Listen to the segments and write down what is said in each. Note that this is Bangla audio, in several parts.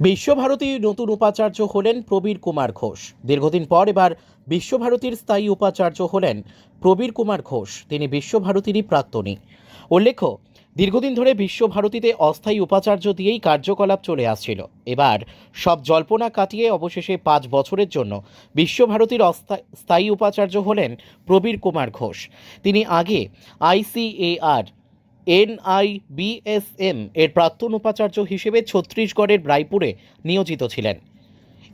বিশ্বভারতী নতুন উপাচার্য হলেন প্রবীর কুমার ঘোষ। দীর্ঘদিন পর এবার বিশ্বভারতীর স্থায়ী উপাচার্য হলেন প্রবীর কুমার ঘোষ। তিনি বিশ্বভারতীরই প্রাক্তনী। উল্লেখ্য, দীর্ঘদিন ধরে বিশ্বভারতীতে অস্থায়ী উপাচার্য দিয়েই কার্যকলাপ চলে আসছিল। এবার সব জল্পনা কাটিয়ে অবশেষে 5 বছরের জন্য বিশ্বভারতীর স্থায়ী উপাচার্য হলেন প্রবীর কুমার ঘোষ। তিনি আগে ICAR NIBSM এর প্রাক্তন উপাচার্য হিসেবে ছত্তিশগড়ের রায়পুরে নিয়োজিত ছিলেন।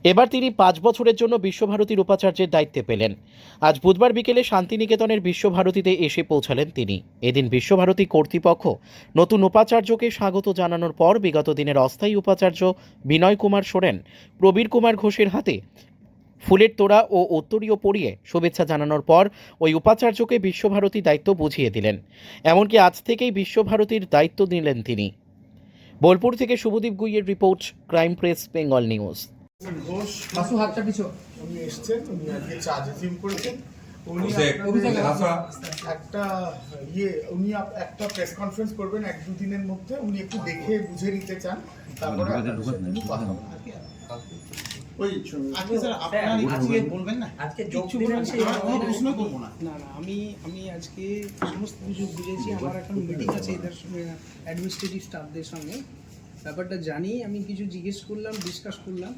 এবার তিনি 5 বছরের জন্য বিশ্বভারতীর উপাচার্যের দায়িত্বে পেলেন। আজ বুধবার বিকেলে শান্তিনিকেতনের বিশ্বভারতীতে এসে পৌঁছালেন তিনি। এদিন বিশ্বভারতী কর্তৃপক্ষ নতুন উপাচার্যকে স্বাগত জানানোর পর বিগত দিনের অস্থায়ী উপাচার্য বিনয় কুমার সোরেন প্রবীর কুমার ঘোষের হাতে ফুলের তোড়া ও উত্তরীয় পরিয়ে শুভেচ্ছা জানানোর পর ওই উপাচার্যকে বিশ্বভারতী দায়িত্ব বুঝিয়ে দিলেন। এমনকি আজ থেকেই বিশ্বভারতীর দায়িত্ব নিলেন তিনি। বোলপুর থেকে শুভদীপ গুইয়ের report, crime press Bengal news. Ghosh উনি এসছেন, উনি আজকে চার্জ রিসিভ করেছেন। উনি একটা প্রেস কনফারেন্স করবেন 1-2 দিনের মধ্যে। উনি একটু দেখে বুঝে নিতে চান, তারপরে উনি কথা বলবেন। আমি আজকে সমস্ত কিছু বুঝেছি। আমার এখন মিটিং আছে এদের সঙ্গে, অ্যাডমিনিস্ট্রেটিভ স্টাফদের সঙ্গে। ব্যাপারটা জানি, আমি কিছু জিজ্ঞেস করলাম, ডিসকাস করলাম।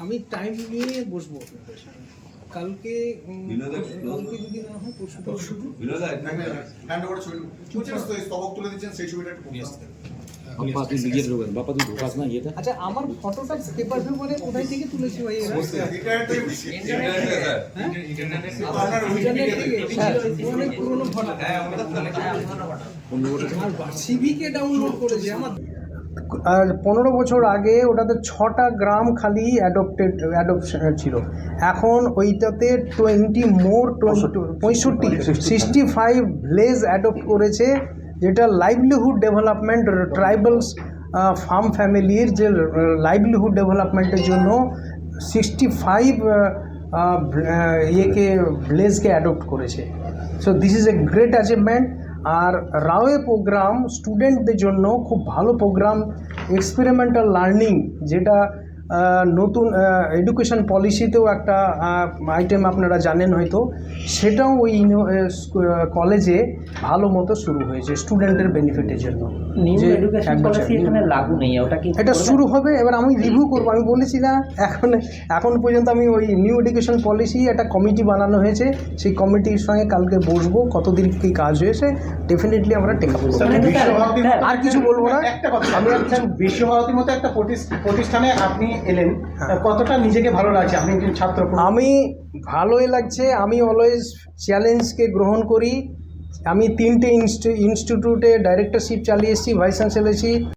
আমি টাইম নিয়ে বসবো আপনাদের সঙ্গে কালকে যদি না হয় পরশু আচ্ছা, আমার ফটোটা পেপার পেপারে কোথায় থেকে তুলেছি ভাই? অনেক পুরোনো ফটো, সিভিকে ডাউনলোড করেছি আমার 15 বছর আগে। ওটাতে 6টা গ্রাম খালি অ্যাডপশন ছিল। এখন ওইটাতে 65 ভিলেজ অ্যাডপ্ট করেছে, যেটা লাইভলিহুড ডেভেলপমেন্ট, ট্রাইবালস ফার্ম ফ্যামিলির যে লাইভলিহুড ডেভেলপমেন্টের জন্য 65 ভিলেজকে অ্যাডপ্ট করেছে। So this is a great achievement. আর রাওয়ে প্রোগ্রাম স্টুডেন্টদের জন্য খুব ভালো প্রোগ্রাম, এক্সপেরিমেন্টাল লার্নিং, যেটা নতুন এডুকেশন পলিসিতেও একটা আইটেম আপনারা জানেন হয়তো, সেটাও ওই কলেজে ভালো মতো শুরু হয়েছে স্টুডেন্টের বেনিফিটের জন্য। লাগু নেই, এটা শুরু হবে। এবার আমি রিভিউ করবো। আমি বলেছি না, এখন পর্যন্ত আমি ওই নিউ এডুকেশন পলিসি একটা কমিটি বানানো হয়েছে, সেই কমিটির সঙ্গে কালকে বসবো, কতদিন কী কাজ হয়েছে ডেফিনেটলি আমরা টেক আপ করবো। আর কিছু বলবো না। একটা কথা, আমি বিশ্বভারতীর মতো একটা প্রতিষ্ঠানে আপনি এলেন, কতটা নিজেকে ভালো লাগছে? আপনি একজন ছাত্র। আমি ভালোই লাগছে। আমি অলওয়েজ চ্যালেঞ্জকে গ্রহণ করি। আমি 3টে ইনস্টিটিউটে ডাইরেক্টরশিপ চালিয়ে এসেছি, ভাইস চ্যান্সেলর আছি।